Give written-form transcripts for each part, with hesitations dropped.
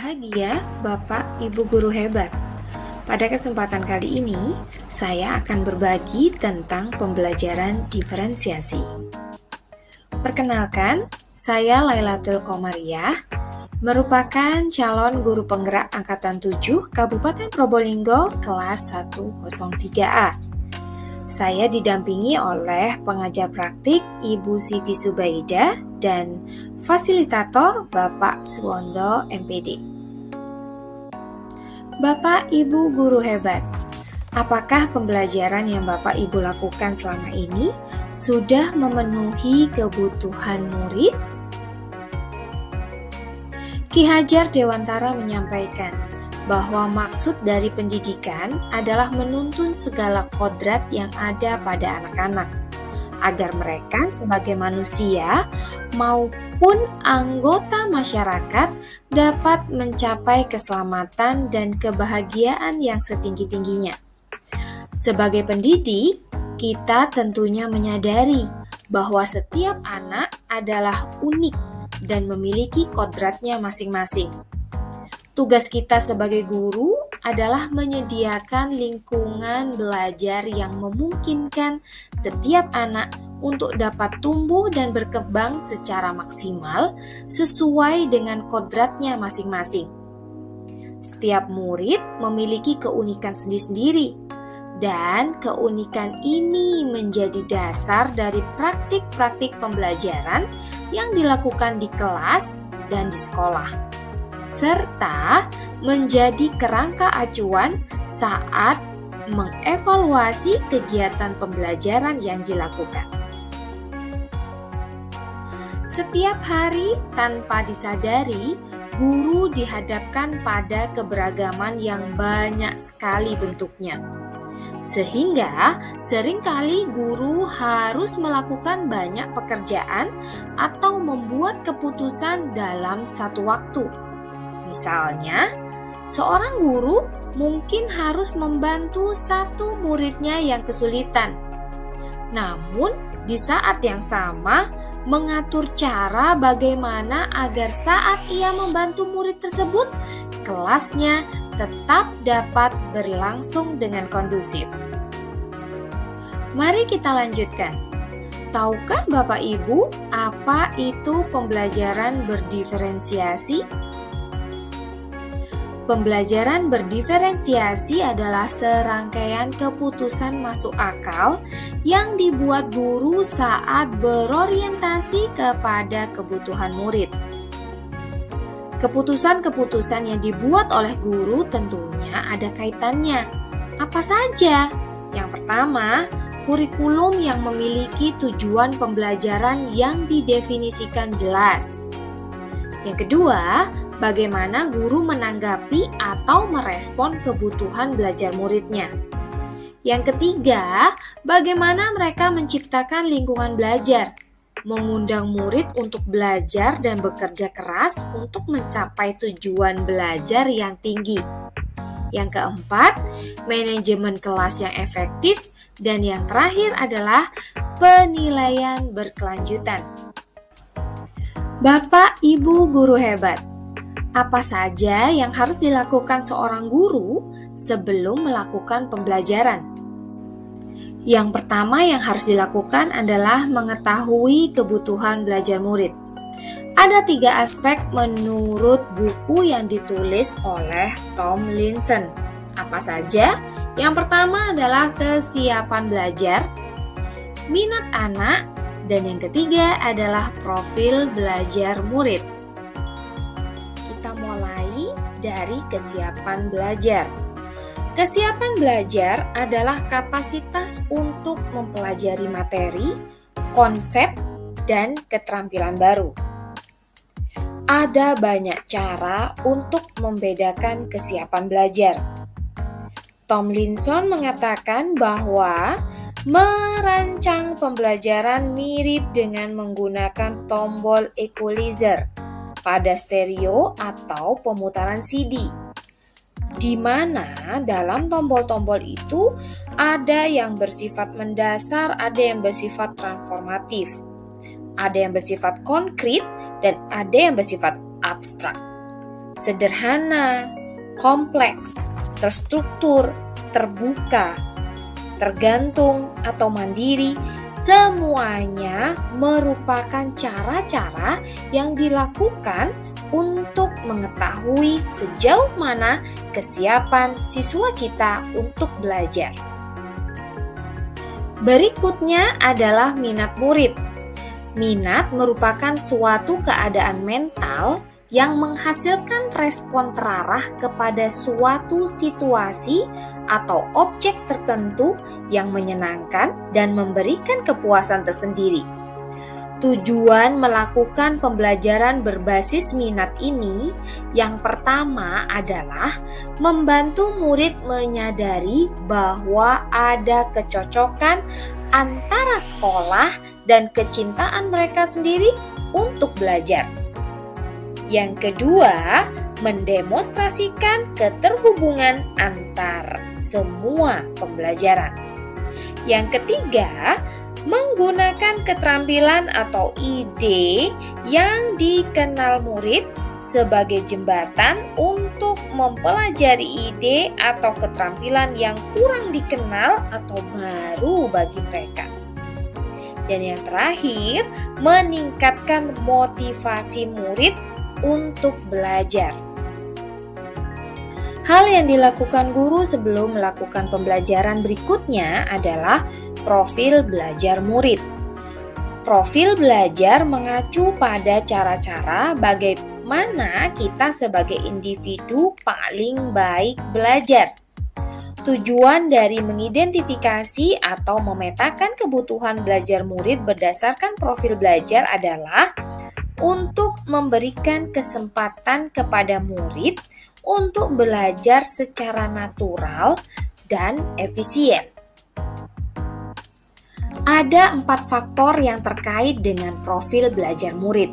Bahagia Bapak Ibu guru hebat. Pada kesempatan kali ini, saya akan berbagi tentang pembelajaran diferensiasi. Perkenalkan, saya Lailatul Komariah, merupakan calon guru penggerak Angkatan 7 Kabupaten Probolinggo kelas 103A. Saya didampingi oleh pengajar praktik Ibu Siti Subaida dan fasilitator Bapak Suwondo MPD. Bapak Ibu guru hebat, apakah pembelajaran yang Bapak Ibu lakukan selama ini sudah memenuhi kebutuhan murid? Ki Hajar Dewantara menyampaikan bahwa maksud dari pendidikan adalah menuntun segala kodrat yang ada pada anak-anak, agar mereka sebagai manusia maupun anggota masyarakat dapat mencapai keselamatan dan kebahagiaan yang setinggi-tingginya. Sebagai pendidik, kita tentunya menyadari bahwa setiap anak adalah unik dan memiliki kodratnya masing-masing. Tugas kita sebagai guru adalah menyediakan lingkungan belajar yang memungkinkan setiap anak untuk dapat tumbuh dan berkembang secara maksimal sesuai dengan kodratnya masing-masing. Setiap murid memiliki keunikan sendiri-sendiri, dan keunikan ini menjadi dasar dari praktik-praktik pembelajaran yang dilakukan di kelas dan di sekolah, serta menjadi kerangka acuan saat mengevaluasi kegiatan pembelajaran yang dilakukan. Setiap hari tanpa disadari, guru dihadapkan pada keberagaman yang banyak sekali bentuknya. Sehingga seringkali guru harus melakukan banyak pekerjaan atau membuat keputusan dalam satu waktu. Misalnya, seorang guru mungkin harus membantu satu muridnya yang kesulitan. Namun, di saat yang sama, mengatur cara bagaimana agar saat ia membantu murid tersebut, kelasnya tetap dapat berlangsung dengan kondusif. Mari kita lanjutkan. Tahukah Bapak Ibu apa itu pembelajaran berdiferensiasi? Pembelajaran berdiferensiasi adalah serangkaian keputusan masuk akal yang dibuat guru saat berorientasi kepada kebutuhan murid. Keputusan-keputusan yang dibuat oleh guru tentunya ada kaitannya. Apa saja? Yang pertama, kurikulum yang memiliki tujuan pembelajaran yang didefinisikan jelas. Yang kedua, bagaimana guru menanggapi atau merespon kebutuhan belajar muridnya. Yang ketiga, bagaimana mereka menciptakan lingkungan belajar, mengundang murid untuk belajar dan bekerja keras untuk mencapai tujuan belajar yang tinggi. Yang keempat, manajemen kelas yang efektif, dan yang terakhir adalah penilaian berkelanjutan. Bapak, Ibu guru hebat, apa saja yang harus dilakukan seorang guru sebelum melakukan pembelajaran? Yang pertama yang harus dilakukan adalah mengetahui kebutuhan belajar murid. Ada 3 aspek menurut buku yang ditulis oleh Tomlinson. Apa saja? Yang pertama adalah kesiapan belajar, minat anak, dan yang ketiga adalah profil belajar murid. Kita mulai dari kesiapan belajar. Kesiapan belajar adalah kapasitas untuk mempelajari materi, konsep, dan keterampilan baru. Ada banyak cara untuk membedakan kesiapan belajar. Tomlinson mengatakan bahwa merancang pembelajaran mirip dengan menggunakan tombol equalizer pada stereo atau pemutaran CD, di mana dalam tombol-tombol itu ada yang bersifat mendasar, ada yang bersifat transformatif, ada yang bersifat konkret, dan ada yang bersifat abstrak. sederhana, kompleks, terstruktur, terbuka, tergantung, atau mandiri, semuanya merupakan cara-cara yang dilakukan untuk mengetahui sejauh mana kesiapan siswa kita untuk belajar. Berikutnya adalah minat murid. Minat merupakan suatu keadaan mental yang menghasilkan respon terarah kepada suatu situasi atau objek tertentu yang menyenangkan dan memberikan kepuasan tersendiri. Tujuan melakukan pembelajaran berbasis minat ini yang pertama adalah membantu murid menyadari bahwa ada kecocokan antara sekolah dan kecintaan mereka sendiri untuk belajar. Yang kedua, mendemonstrasikan keterhubungan antar semua pembelajaran. Yang ketiga, menggunakan keterampilan atau ide yang dikenal murid sebagai jembatan untuk mempelajari ide atau keterampilan yang kurang dikenal atau baru bagi mereka. Dan yang terakhir, meningkatkan motivasi murid untuk belajar. Hal yang dilakukan guru sebelum melakukan pembelajaran berikutnya adalah profil belajar murid. Profil belajar mengacu pada cara-cara bagaimana kita sebagai individu paling baik belajar. Tujuan dari mengidentifikasi atau memetakan kebutuhan belajar murid berdasarkan profil belajar adalah untuk memberikan kesempatan kepada murid untuk belajar secara natural dan efisien. Ada 4 faktor yang terkait dengan profil belajar murid.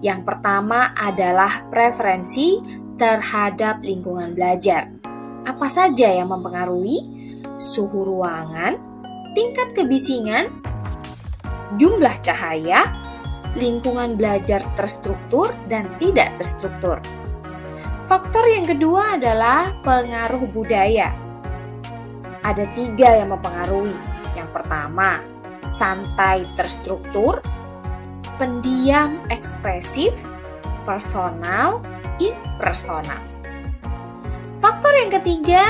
Yang pertama adalah preferensi terhadap lingkungan belajar. Apa saja yang mempengaruhi? Suhu ruangan, tingkat kebisingan, jumlah cahaya, lingkungan belajar terstruktur dan tidak terstruktur. Faktor yang kedua adalah pengaruh budaya. Ada 3 yang mempengaruhi. Yang pertama, santai terstruktur, pendiam ekspresif, personal, impersonal. Faktor yang ketiga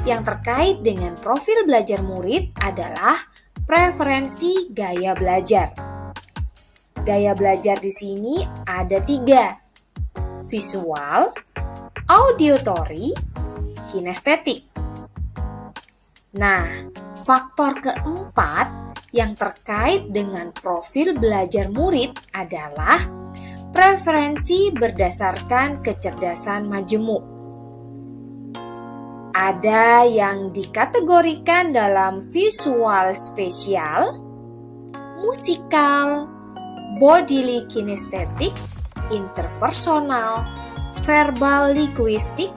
yang terkait dengan profil belajar murid adalah preferensi gaya belajar. Gaya belajar di sini ada 3, visual, auditory, kinestetik. Nah, faktor keempat yang terkait dengan profil belajar murid adalah preferensi berdasarkan kecerdasan majemuk. Ada yang dikategorikan dalam visual spesial, musikal, bodily kinestetik, interpersonal, verbal linguistik,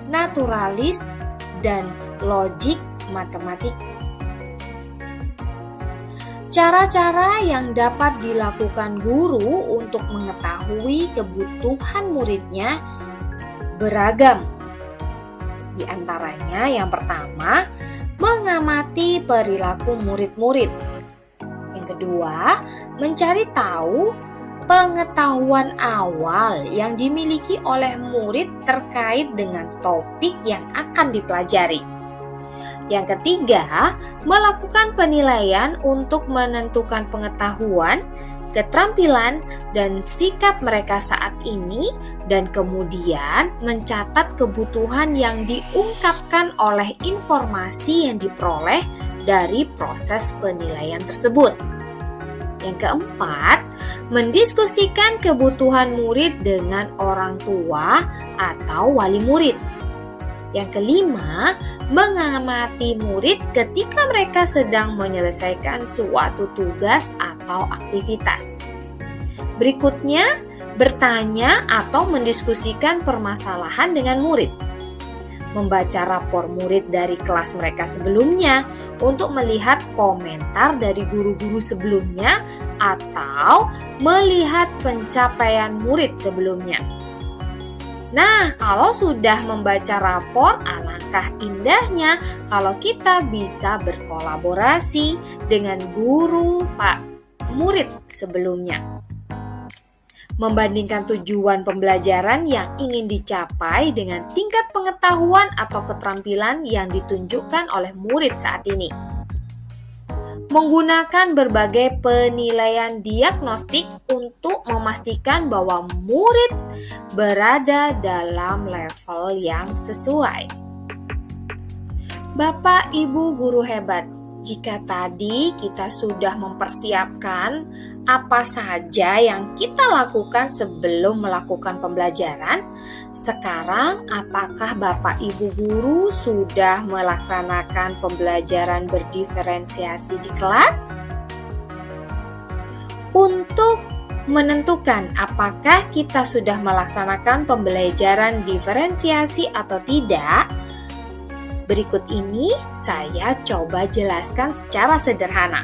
naturalis, dan logik matematik. Cara-cara yang dapat dilakukan guru untuk mengetahui kebutuhan muridnya beragam. Di antaranya yang pertama, mengamati perilaku murid-murid. Yang kedua, mencari tahu pengetahuan awal yang dimiliki oleh murid terkait dengan topik yang akan dipelajari. Yang ketiga, melakukan penilaian untuk menentukan pengetahuan, keterampilan, dan sikap mereka saat ini, dan kemudian mencatat kebutuhan yang diungkapkan oleh informasi yang diperoleh dari proses penilaian tersebut. Yang keempat, mendiskusikan kebutuhan murid dengan orang tua atau wali murid. Yang kelima, mengamati murid ketika mereka sedang menyelesaikan suatu tugas atau aktivitas. Berikutnya, bertanya atau mendiskusikan permasalahan dengan murid. Membaca rapor murid dari kelas mereka sebelumnya untuk melihat komentar dari guru-guru sebelumnya atau melihat pencapaian murid sebelumnya. Nah, kalau sudah membaca rapor, alangkah indahnya kalau kita bisa berkolaborasi dengan guru Pak murid sebelumnya. Membandingkan tujuan pembelajaran yang ingin dicapai dengan tingkat pengetahuan atau keterampilan yang ditunjukkan oleh murid saat ini. Menggunakan berbagai penilaian diagnostik untuk memastikan bahwa murid berada dalam level yang sesuai. Bapak, Ibu guru hebat, jika tadi kita sudah mempersiapkan apa saja yang kita lakukan sebelum melakukan pembelajaran, sekarang apakah Bapak Ibu guru sudah melaksanakan pembelajaran berdiferensiasi di kelas? Untuk menentukan apakah kita sudah melaksanakan pembelajaran diferensiasi atau tidak, berikut ini saya coba jelaskan secara sederhana.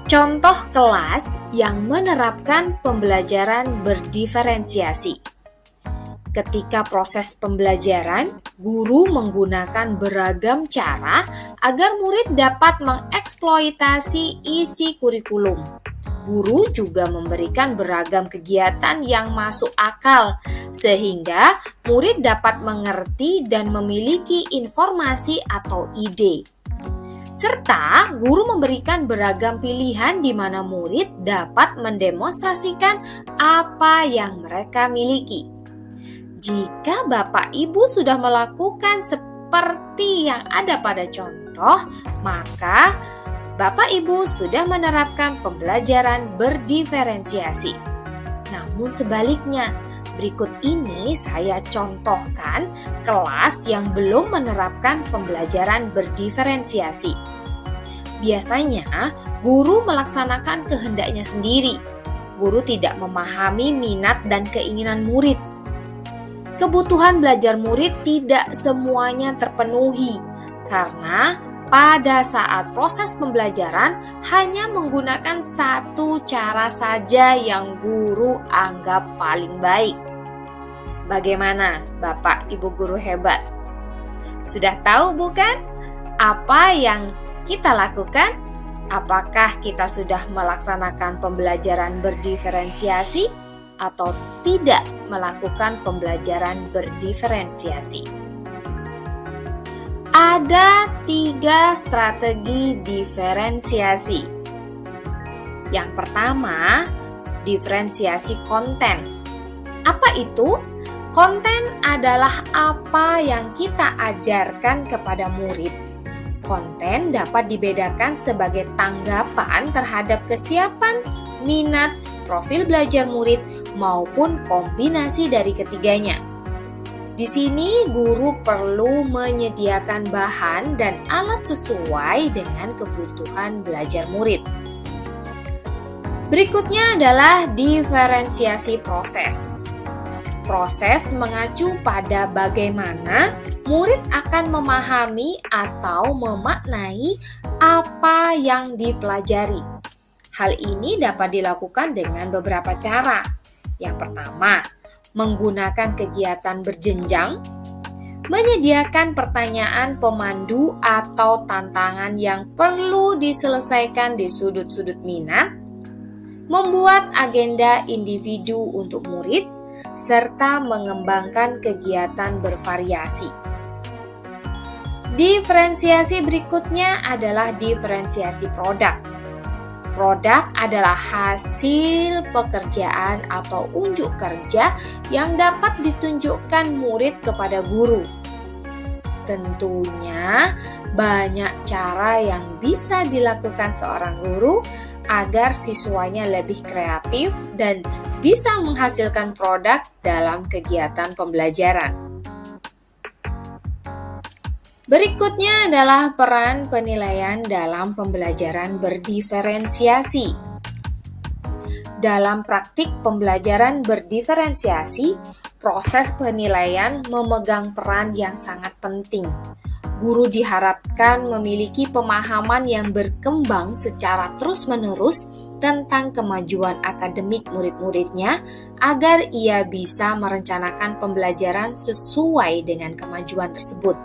Contoh kelas yang menerapkan pembelajaran berdiferensiasi. Ketika proses pembelajaran, guru menggunakan beragam cara agar murid dapat mengeksploitasi isi kurikulum. Guru juga memberikan beragam kegiatan yang masuk akal, sehingga murid dapat mengerti dan memiliki informasi atau ide. Serta guru memberikan beragam pilihan di mana murid dapat mendemonstrasikan apa yang mereka miliki. Jika Bapak Ibu sudah melakukan seperti yang ada pada contoh, maka Bapak Ibu sudah menerapkan pembelajaran berdiferensiasi. Namun sebaliknya, berikut ini saya contohkan kelas yang belum menerapkan pembelajaran berdiferensiasi. Biasanya, guru melaksanakan kehendaknya sendiri. Guru tidak memahami minat dan keinginan murid. Kebutuhan belajar murid tidak semuanya terpenuhi, karena pada saat proses pembelajaran hanya menggunakan satu cara saja yang guru anggap paling baik. Bagaimana Bapak Ibu guru hebat? Sudah tahu bukan apa yang kita lakukan? Apakah kita sudah melaksanakan pembelajaran berdiferensiasi atau tidak melakukan pembelajaran berdiferensiasi? Ada 3 strategi diferensiasi. Yang pertama, diferensiasi konten. Apa itu? Konten adalah apa yang kita ajarkan kepada murid. Konten dapat dibedakan sebagai tanggapan terhadap kesiapan, minat, profil belajar murid, maupun kombinasi dari ketiganya. Di sini guru perlu menyediakan bahan dan alat sesuai dengan kebutuhan belajar murid. Berikutnya adalah diferensiasi proses. Proses mengacu pada bagaimana murid akan memahami atau memaknai apa yang dipelajari. Hal ini dapat dilakukan dengan beberapa cara. Yang pertama, menggunakan kegiatan berjenjang, menyediakan pertanyaan pemandu atau tantangan yang perlu diselesaikan di sudut-sudut minat, membuat agenda individu untuk murid, serta mengembangkan kegiatan bervariasi. Diferensiasi berikutnya adalah diferensiasi produk. Produk adalah hasil pekerjaan atau unjuk kerja yang dapat ditunjukkan murid kepada guru. Tentunya banyak cara yang bisa dilakukan seorang guru agar siswanya lebih kreatif dan bisa menghasilkan produk dalam kegiatan pembelajaran. Berikutnya adalah peran penilaian dalam pembelajaran berdiferensiasi. Dalam praktik pembelajaran berdiferensiasi, proses penilaian memegang peran yang sangat penting. Guru diharapkan memiliki pemahaman yang berkembang secara terus-menerus tentang kemajuan akademik murid-muridnya agar ia bisa merencanakan pembelajaran sesuai dengan kemajuan tersebut.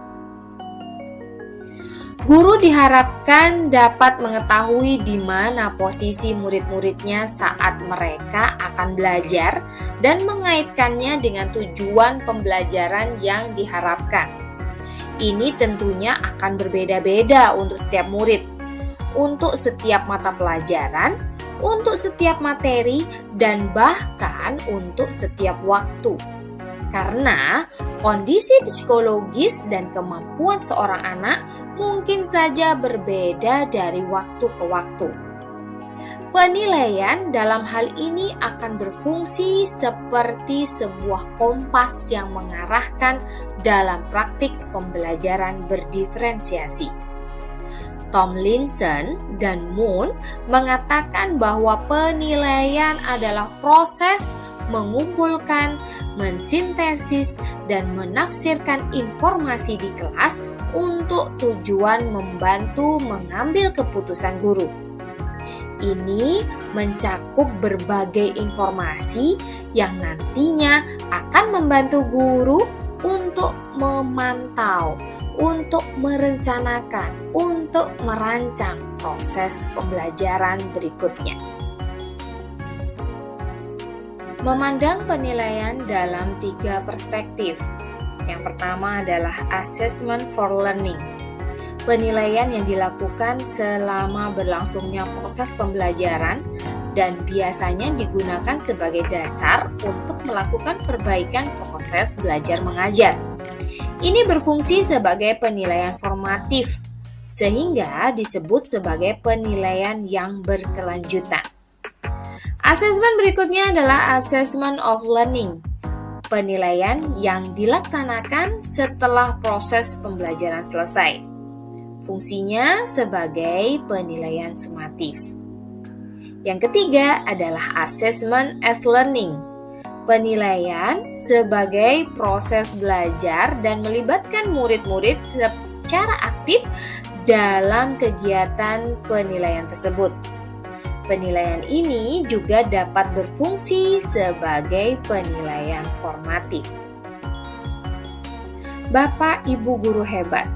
Guru diharapkan dapat mengetahui di mana posisi murid-muridnya saat mereka akan belajar dan mengaitkannya dengan tujuan pembelajaran yang diharapkan. Ini tentunya akan berbeda-beda untuk setiap murid, untuk setiap mata pelajaran, untuk setiap materi, dan bahkan untuk setiap waktu. Karena kondisi psikologis dan kemampuan seorang anak mungkin saja berbeda dari waktu ke waktu. Penilaian dalam hal ini akan berfungsi seperti sebuah kompas yang mengarahkan dalam praktik pembelajaran berdiferensiasi. Tomlinson dan Moon mengatakan bahwa penilaian adalah proses mengumpulkan, mensintesis, dan menafsirkan informasi di kelas untuk tujuan membantu mengambil keputusan guru. Ini mencakup berbagai informasi yang nantinya akan membantu guru untuk memantau, untuk merencanakan, untuk merancang proses pembelajaran berikutnya. Memandang penilaian dalam 3 perspektif. Yang pertama adalah assessment for learning. Penilaian yang dilakukan selama berlangsungnya proses pembelajaran dan biasanya digunakan sebagai dasar untuk melakukan perbaikan proses belajar mengajar. Ini berfungsi sebagai penilaian formatif, sehingga disebut sebagai penilaian yang berkelanjutan. Asesmen berikutnya adalah assessment of learning. Penilaian yang dilaksanakan setelah proses pembelajaran selesai. Fungsinya sebagai penilaian sumatif. Yang ketiga adalah assessment as learning. Penilaian sebagai proses belajar dan melibatkan murid-murid secara aktif dalam kegiatan penilaian tersebut. Penilaian ini juga dapat berfungsi sebagai penilaian formatif. Bapak Ibu guru hebat,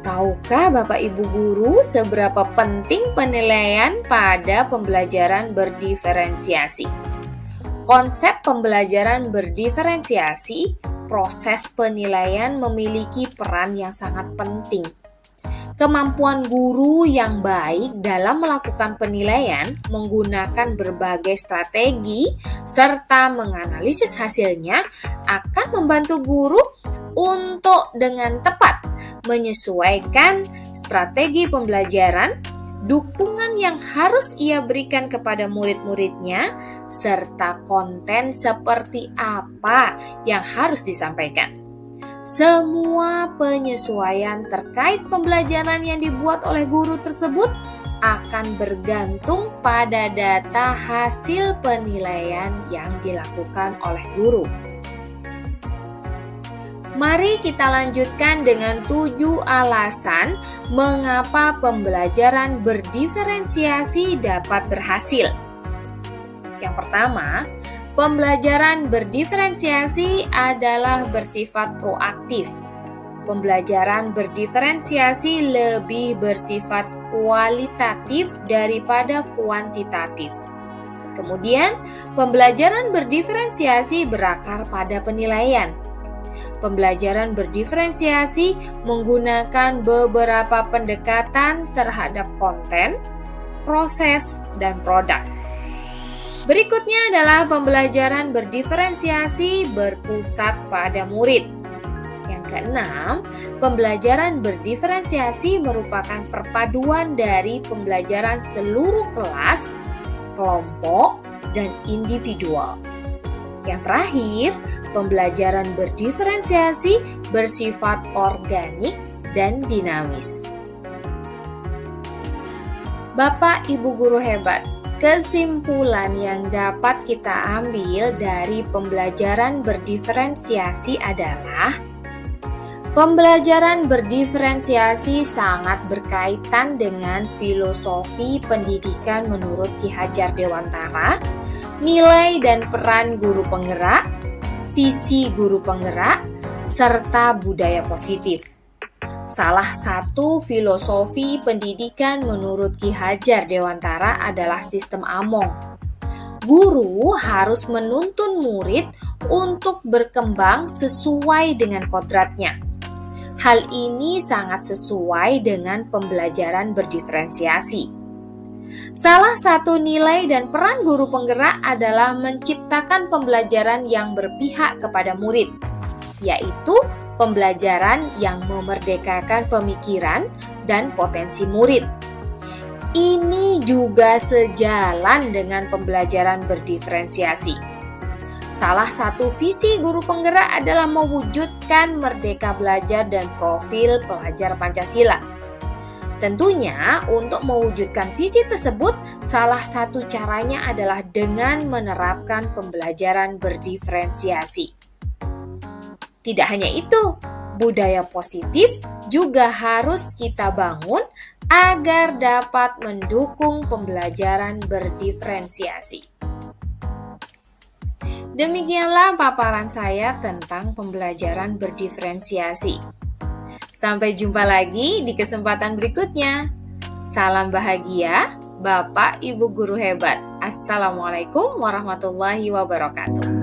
tahukah Bapak Ibu guru seberapa penting penilaian pada pembelajaran berdiferensiasi? Konsep pembelajaran berdiferensiasi, proses penilaian memiliki peran yang sangat penting. Kemampuan guru yang baik dalam melakukan penilaian menggunakan berbagai strategi serta menganalisis hasilnya akan membantu guru untuk dengan tepat menyesuaikan strategi pembelajaran, dukungan yang harus ia berikan kepada murid-muridnya, serta konten seperti apa yang harus disampaikan. Semua penyesuaian terkait pembelajaran yang dibuat oleh guru tersebut akan bergantung pada data hasil penilaian yang dilakukan oleh guru. Mari kita lanjutkan dengan 7 alasan mengapa pembelajaran berdiferensiasi dapat berhasil. Yang pertama, pembelajaran berdiferensiasi adalah bersifat proaktif. Pembelajaran berdiferensiasi lebih bersifat kualitatif daripada kuantitatif. Kemudian, pembelajaran berdiferensiasi berakar pada penilaian. Pembelajaran berdiferensiasi menggunakan beberapa pendekatan terhadap konten, proses, dan produk. Berikutnya adalah pembelajaran berdiferensiasi berpusat pada murid. Yang keenam, pembelajaran berdiferensiasi merupakan perpaduan dari pembelajaran seluruh kelas, kelompok, dan individual. Yang terakhir, pembelajaran berdiferensiasi bersifat organik dan dinamis. Bapak Ibu guru hebat, kesimpulan yang dapat kita ambil dari pembelajaran berdiferensiasi adalah Pembelajaran berdiferensiasi sangat berkaitan dengan filosofi pendidikan menurut Ki Hajar Dewantara, nilai dan peran guru penggerak, visi guru penggerak, serta budaya positif. Salah satu filosofi pendidikan menurut Ki Hajar Dewantara adalah sistem Among. Guru harus menuntun murid untuk berkembang sesuai dengan kodratnya. Hal ini sangat sesuai dengan pembelajaran berdiferensiasi. Salah satu nilai dan peran guru penggerak adalah menciptakan pembelajaran yang berpihak kepada murid, yaitu pembelajaran yang memerdekakan pemikiran dan potensi murid. Ini juga sejalan dengan pembelajaran berdiferensiasi. Salah satu visi guru penggerak adalah mewujudkan merdeka belajar dan profil pelajar Pancasila. Tentunya, untuk mewujudkan visi tersebut, salah satu caranya adalah dengan menerapkan pembelajaran berdiferensiasi. Tidak hanya itu, budaya positif juga harus kita bangun agar dapat mendukung pembelajaran berdiferensiasi. Demikianlah paparan saya tentang pembelajaran berdiferensiasi. Sampai jumpa lagi di kesempatan berikutnya. Salam bahagia, Bapak Ibu Guru hebat. Assalamualaikum warahmatullahi wabarakatuh.